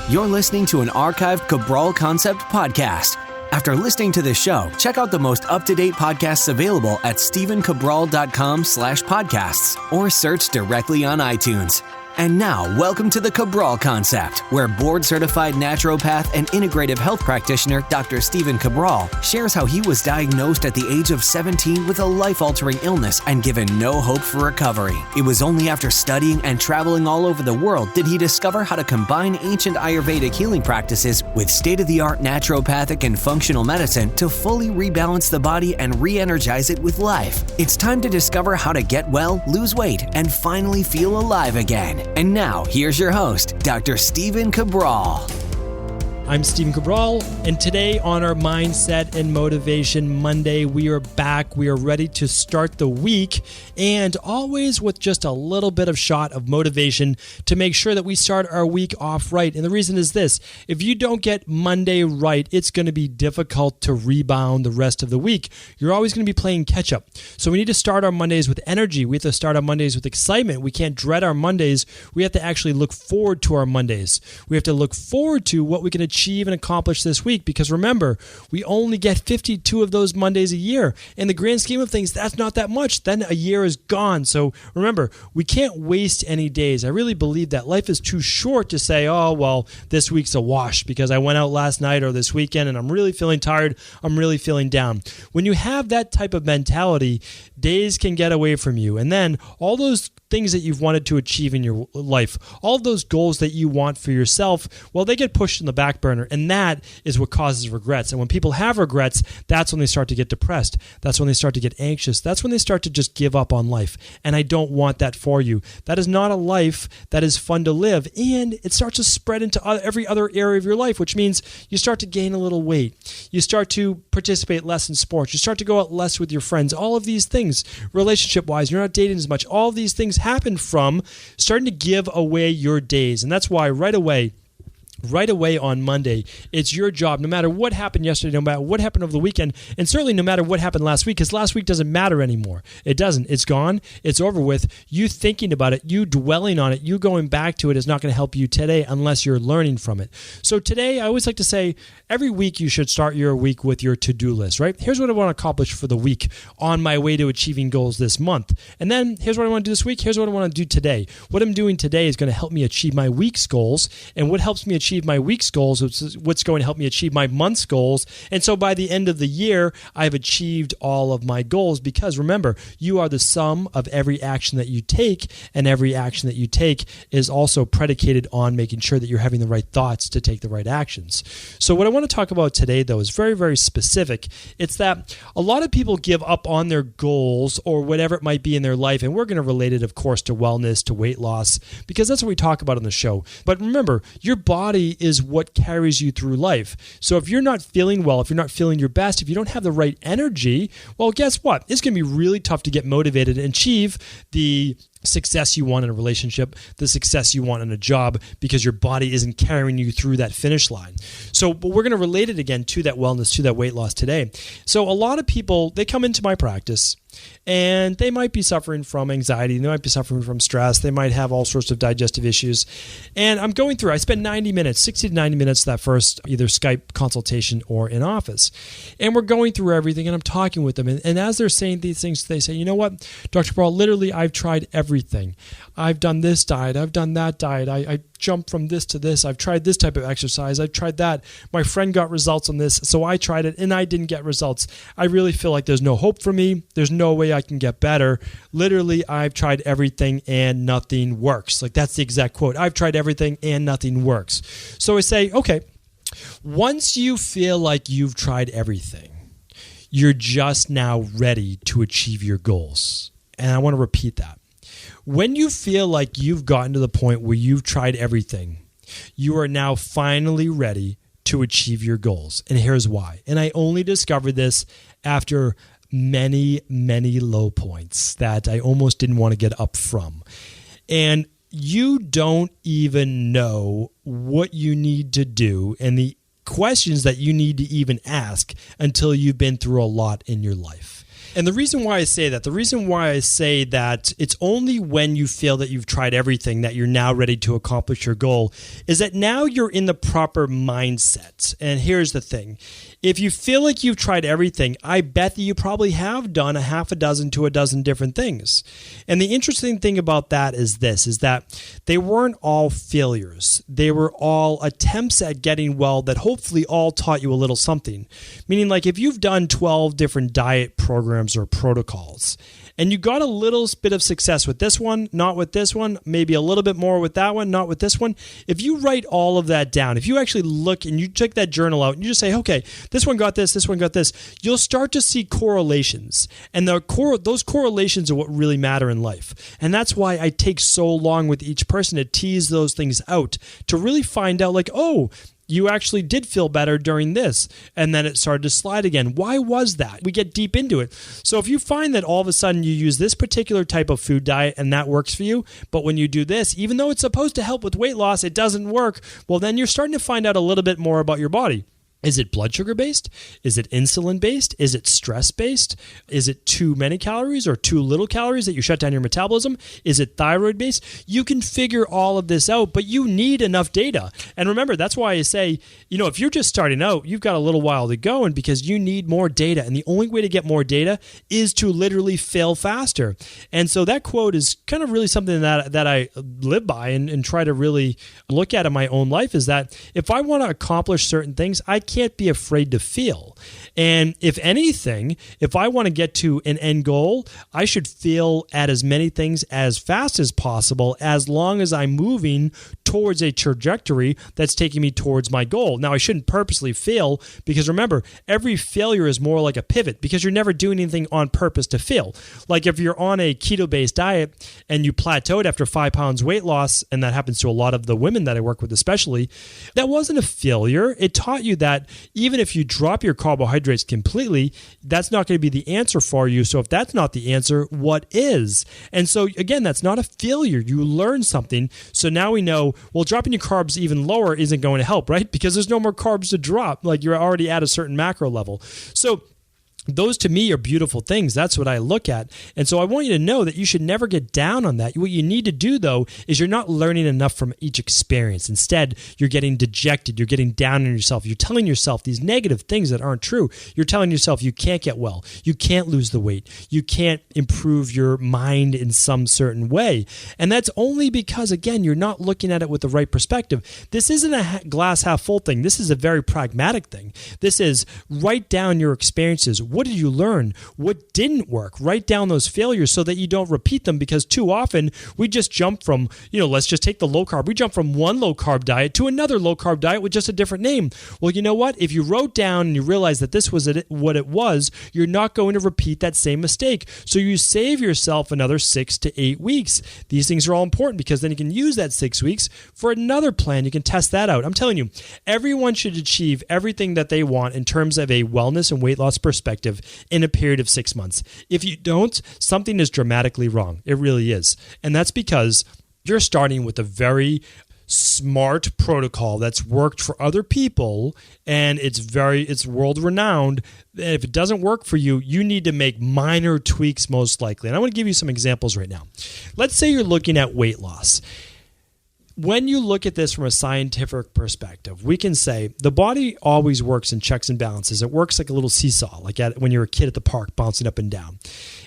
You're listening to an archived Cabral Concept podcast. After listening to this show, check out the most up-to-date podcasts available at stephencabral.com/podcasts or search directly on iTunes. And now, welcome to the Cabral Concept, where board-certified naturopath and integrative health practitioner Dr. Stephen Cabral shares how he was diagnosed at the age of 17 with a life-altering illness and given no hope for recovery. It was only after studying and traveling all over the world did he discover how to combine ancient Ayurvedic healing practices with state-of-the-art naturopathic and functional medicine to fully rebalance the body and re-energize it with life. It's time to discover how to get well, lose weight, and finally feel alive again. And now, here's your host, Dr. Stephen Cabral. I'm Stephen Cabral, and today on our Mindset and Motivation Monday, we are back. We are ready to start the week, and always with just a little bit of shot of motivation to make sure that we start our week off right. And the reason is this: if you don't get Monday right, it's going to be difficult to rebound the rest of the week. You're always going to be playing catch up. So we need to start our Mondays with energy. We have to start our Mondays with excitement. We can't dread our Mondays. We have to actually look forward to our Mondays. We have to look forward to what we can achieve and accomplish this week, because remember, we only get 52 of those Mondays a year. In the grand scheme of things, that's not that much. Then a year is gone. So remember, we can't waste any days. I really believe that life is too short to say, oh, well, this week's a wash because I went out last night or this weekend and I'm really feeling tired. I'm really feeling down. When you have that type of mentality, days can get away from you. And then all those things that you've wanted to achieve in your life, all of those goals that you want for yourself, well, they get pushed in the back burner. And that is what causes regrets. And when people have regrets, that's when they start to get depressed. That's when they start to get anxious. That's when they start to just give up on life. And I don't want that for you. That is not a life that is fun to live. And it starts to spread into every other area of your life, which means you start to gain a little weight. You start to participate less in sports. You start to go out less with your friends. All of these things, relationship-wise, you're not dating as much. All of these things happen from starting to give away your days. And that's why right away on Monday, it's your job, no matter what happened yesterday, no matter what happened over the weekend, and certainly no matter what happened last week, because last week doesn't matter anymore. It doesn't. It's gone. It's over with. You thinking about it, you dwelling on it, you going back to it is not going to help you today unless you're learning from it. So today, I always like to say, every week you should start your week with your to-do list, right? Here's what I want to accomplish for the week on my way to achieving goals this month. And then here's what I want to do this week. Here's what I want to do today. What I'm doing today is going to help me achieve my week's goals. And what helps me achieve my week's goals is what's going to help me achieve my month's goals. And so by the end of the year, I've achieved all of my goals, because remember, you are the sum of every action that you take, and every action that you take is also predicated on making sure that you're having the right thoughts to take the right actions. So what I want to talk about today, though, is very, very specific. It's that a lot of people give up on their goals or whatever it might be in their life, and we're going to relate it, of course, to wellness, to weight loss, because that's what we talk about on the show. But remember, your body is what carries you through life. So if you're not feeling well, if you're not feeling your best, if you don't have the right energy, well, guess what? It's going to be really tough to get motivated and achieve the success you want in a relationship, the success you want in a job, because your body isn't carrying you through that finish line. So, but we're going to relate it again to that wellness, to that weight loss today. So a lot of people, they come into my practice and they might be suffering from anxiety. They might be suffering from stress. They might have all sorts of digestive issues. And I'm going through, I spend 90 minutes, 60 to 90 minutes that first either Skype consultation or in office. And we're going through everything and I'm talking with them. And as they're saying these things, they say, you know what, Dr. Cabral, literally I've tried everything. I've done this diet. I've done that diet. I jumped from this to this. I've tried this type of exercise. I've tried that. My friend got results on this, so I tried it and I didn't get results. I really feel like there's no hope for me. There's no way I can get better. Literally, I've tried everything and nothing works. Like, that's the exact quote. I've tried everything and nothing works. So I say, okay, once you feel like you've tried everything, you're just now ready to achieve your goals. And I want to repeat that. When you feel like you've gotten to the point where you've tried everything, you are now finally ready to achieve your goals. And here's why. And I only discovered this after many, many low points that I almost didn't want to get up from. And you don't even know what you need to do and the questions that you need to even ask until you've been through a lot in your life. And the reason why I say that it's only when you feel that you've tried everything that you're now ready to accomplish your goal is that now you're in the proper mindset. And here's the thing. If you feel like you've tried everything, I bet that you probably have done a half a dozen to a dozen different things. And the interesting thing about that is that they weren't all failures. They were all attempts at getting well that hopefully all taught you a little something. Meaning, like, if you've done 12 different diet programs or protocols, and you got a little bit of success with this one, not with this one, maybe a little bit more with that one, not with this one. If you write all of that down, if you actually look and you take that journal out and you just say, okay, this one got this one got this, you'll start to see correlations. And those correlations are what really matter in life. And that's why I take so long with each person to tease those things out, to really find out, like, oh, you actually did feel better during this, and then it started to slide again. Why was that? We get deep into it. So if you find that all of a sudden you use this particular type of food diet and that works for you, but when you do this, even though it's supposed to help with weight loss, it doesn't work, well, then you're starting to find out a little bit more about your body. Is it blood sugar based? Is it insulin based? Is it stress based? Is it too many calories or too little calories that you shut down your metabolism? Is it thyroid based? You can figure all of this out, but you need enough data. And remember, that's why I say, if you're just starting out, you've got a little while to go, and because you need more data. And the only way to get more data is to literally fail faster. And so that quote is kind of really something that I live by and try to really look at in my own life, is that if I want to accomplish certain things, I can't be afraid to fail. And if anything, if I want to get to an end goal, I should fail at as many things as fast as possible, as long as I'm moving towards a trajectory that's taking me towards my goal. Now, I shouldn't purposely fail, because remember, every failure is more like a pivot, because you're never doing anything on purpose to fail. Like if you're on a keto-based diet and you plateaued after 5 pounds weight loss, and that happens to a lot of the women that I work with especially, that wasn't a failure. It taught you that even if you drop your carbohydrates completely, that's not going to be the answer for you. So if that's not the answer, what is? And so again, that's not a failure. You learn something. So now we know, well, dropping your carbs even lower isn't going to help, right? Because there's no more carbs to drop. Like, you're already at a certain macro level. So those to me are beautiful things. That's what I look at. And so I want you to know that you should never get down on that. What you need to do, though, is you're not learning enough from each experience. Instead, you're getting dejected. You're getting down on yourself. You're telling yourself these negative things that aren't true. You're telling yourself you can't get well. You can't lose the weight. You can't improve your mind in some certain way. And that's only because, again, you're not looking at it with the right perspective. This isn't a glass half full thing. This is a very pragmatic thing. This is write down your experiences. What did you learn? What didn't work? Write down those failures so that you don't repeat them, because too often we just jump from, let's just take the low carb. We jump from one low carb diet to another low carb diet with just a different name. Well, you know what? If you wrote down and you realize that this was what it was, you're not going to repeat that same mistake. So you save yourself another 6 to 8 weeks. These things are all important, because then you can use that 6 weeks for another plan. You can test that out. I'm telling you, everyone should achieve everything that they want in terms of a wellness and weight loss perspective in a period of 6 months. If you don't, something is dramatically wrong. It really is. And that's because you're starting with a very smart protocol that's worked for other people, and it's world renowned. If it doesn't work for you, you need to make minor tweaks most likely. And I want to give you some examples right now. Let's say you're looking at weight loss. When you look at this from a scientific perspective, we can say the body always works in checks and balances. It works like a little seesaw, like when you're a kid at the park bouncing up and down.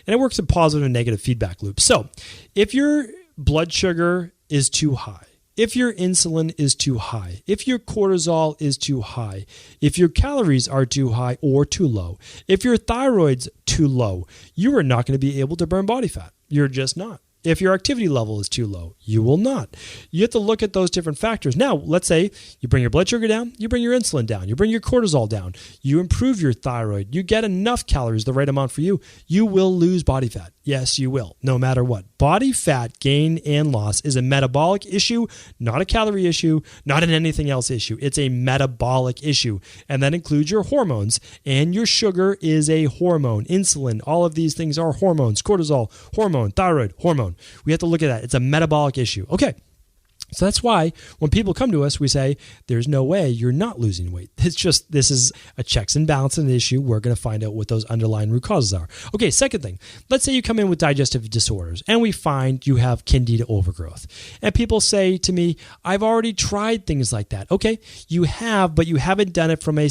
And it works in positive and negative feedback loops. So if your blood sugar is too high, if your insulin is too high, if your cortisol is too high, if your calories are too high or too low, if your thyroid's too low, you are not going to be able to burn body fat. You're just not. If your activity level is too low, you will not. You have to look at those different factors. Now, let's say you bring your blood sugar down, you bring your insulin down, you bring your cortisol down, you improve your thyroid, you get enough calories, the right amount for you, you will lose body fat. Yes, you will, no matter what. Body fat gain and loss is a metabolic issue, not a calorie issue, not an anything else issue. It's a metabolic issue, and that includes your hormones, and your sugar is a hormone. Insulin, all of these things are hormones. Cortisol, hormone. Thyroid, hormone. We have to look at that. It's a metabolic issue. Okay. So that's why when people come to us, we say, there's no way you're not losing weight. It's just, this is a checks and balances issue. We're going to find out what those underlying root causes are. Okay, second thing, let's say you come in with digestive disorders and we find you have candida overgrowth. And people say to me, I've already tried things like that. Okay, you have, but you haven't done it from a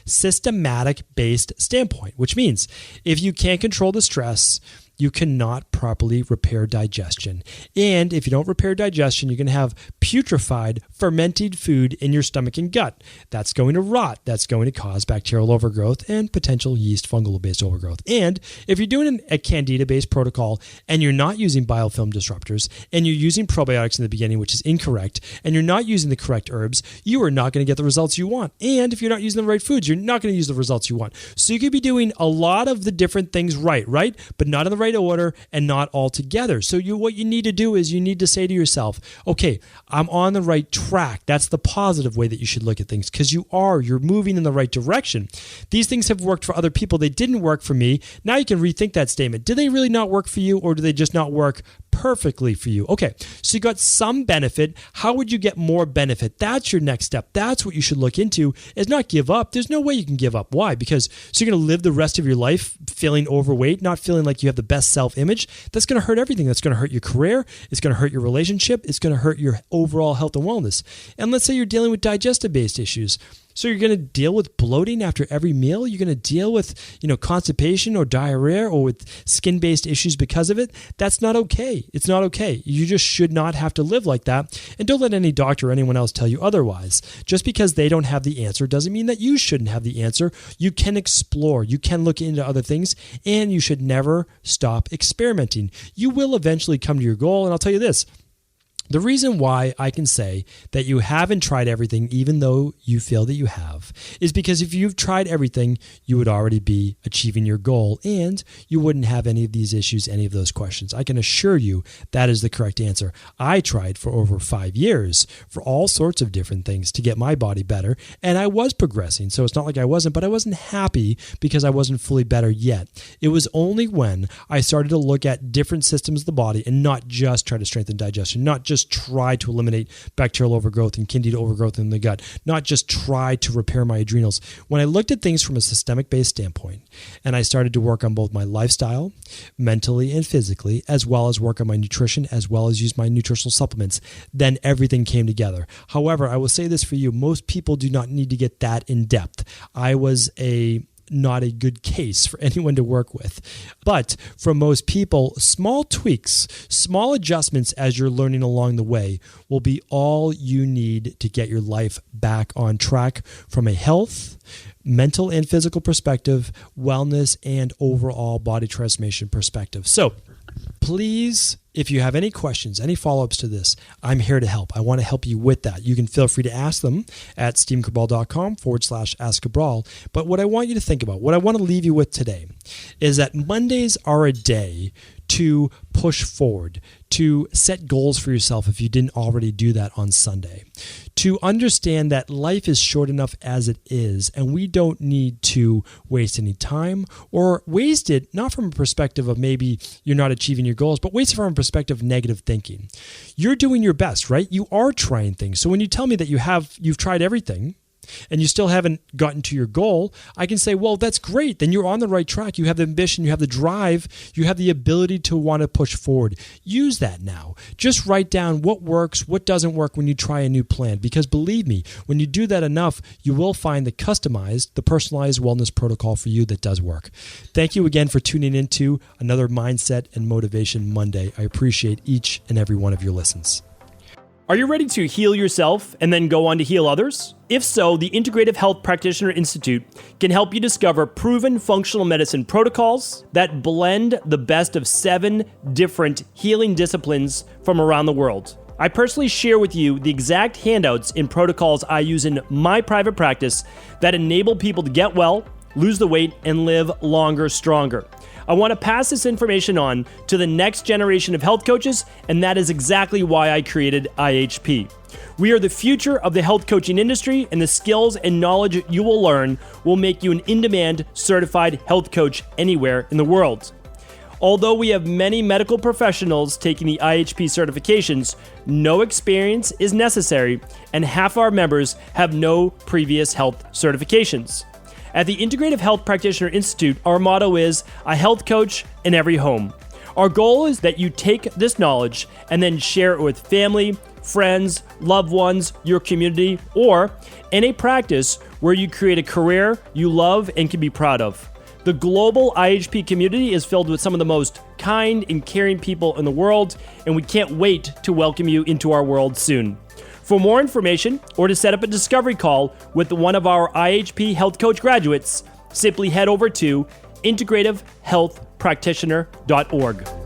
systematic based standpoint, which means if you can't control the stress, you cannot properly repair digestion. And if you don't repair digestion, you're going to have putrefied, fermented food in your stomach and gut. That's going to rot. That's going to cause bacterial overgrowth and potential yeast fungal-based overgrowth. And if you're doing a candida-based protocol and you're not using biofilm disruptors and you're using probiotics in the beginning, which is incorrect, and you're not using the correct herbs, you are not going to get the results you want. And if you're not using the right foods, you're not going to use the results you want. So you could be doing a lot of the different things right? But not in the right order and not all together. So what you need to do is you need to say to yourself, okay, I'm on the right track. That's the positive way that you should look at things, because you're moving in the right direction. These things have worked for other people. They didn't work for me. Now you can rethink that statement. Did they really not work for you, or do they just not work perfectly for you? Okay, so you got some benefit. How would you get more benefit? That's your next step. That's what you should look into, is not give up. There's no way you can give up. Why? Because so you're going to live the rest of your life feeling overweight, not feeling like you have the best self-image. That's going to hurt everything. That's going to hurt your career. It's going to hurt your relationship. It's going to hurt your overall health and wellness. And let's say you're dealing with digestive-based issues. So you're going to deal with bloating after every meal. You're going to deal with, constipation or diarrhea or with skin-based issues because of it. That's not okay. It's not okay. You just should not have to live like that. And don't let any doctor or anyone else tell you otherwise. Just because they don't have the answer doesn't mean that you shouldn't have the answer. You can explore. You can look into other things, and you should never stop experimenting. You will eventually come to your goal. And I'll tell you this. The reason why I can say that you haven't tried everything, even though you feel that you have, is because if you've tried everything, you would already be achieving your goal and you wouldn't have any of these issues, any of those questions. I can assure you that is the correct answer. I tried for over 5 years for all sorts of different things to get my body better, and I was progressing. So it's not like I wasn't, but I wasn't happy because I wasn't fully better yet. It was only when I started to look at different systems of the body and not just try to strengthen digestion, not just try to eliminate bacterial overgrowth and candida overgrowth in the gut, not just try to repair my adrenals. When I looked at things from a systemic-based standpoint, and I started to work on both my lifestyle, mentally and physically, as well as work on my nutrition, as well as use my nutritional supplements, then everything came together. However, I will say this for you, most people do not need to get that in depth. I was not a good case for anyone to work with. But for most people, small tweaks, small adjustments as you're learning along the way will be all you need to get your life back on track from a health, mental and physical perspective, wellness, and overall body transformation perspective. So please, if you have any questions, any follow-ups to this, I'm here to help. I want to help you with that. You can feel free to ask them at stephencabral.com/ask Cabral. But what I want you to think about, what I want to leave you with today, is that Mondays are a day to push forward, to set goals for yourself if you didn't already do that on Sunday, to understand that life is short enough as it is, and we don't need to waste any time, or waste it not from a perspective of maybe you're not achieving your goals, but waste it from a perspective of negative thinking. You're doing your best, right? You are trying things. So when you tell me that you've tried everything, and you still haven't gotten to your goal, I can say, well, that's great. Then you're on the right track. You have the ambition, you have the drive, you have the ability to want to push forward. Use that now. Just write down what works, what doesn't work when you try a new plan. Because believe me, when you do that enough, you will find the customized, the personalized wellness protocol for you that does work. Thank you again for tuning into another Mindset and Motivation Monday. I appreciate each and every one of your listens. Are you ready to heal yourself and then go on to heal others? If so, the Integrative Health Practitioner Institute can help you discover proven functional medicine protocols that blend the best of 7 different healing disciplines from around the world. I personally share with you the exact handouts and protocols I use in my private practice that enable people to get well, lose the weight, and live longer, stronger. I want to pass this information on to the next generation of health coaches, and that is exactly why I created IHP. We are the future of the health coaching industry, and the skills and knowledge you will learn will make you an in-demand certified health coach anywhere in the world. Although we have many medical professionals taking the IHP certifications, no experience is necessary, and half our members have no previous health certifications. At the Integrative Health Practitioner Institute, our motto is a health coach in every home. Our goal is that you take this knowledge and then share it with family, friends, loved ones, your community, or in a practice where you create a career you love and can be proud of. The global IHP community is filled with some of the most kind and caring people in the world, and we can't wait to welcome you into our world soon. For more information or to set up a discovery call with one of our IHP Health Coach graduates, simply head over to integrativehealthpractitioner.org.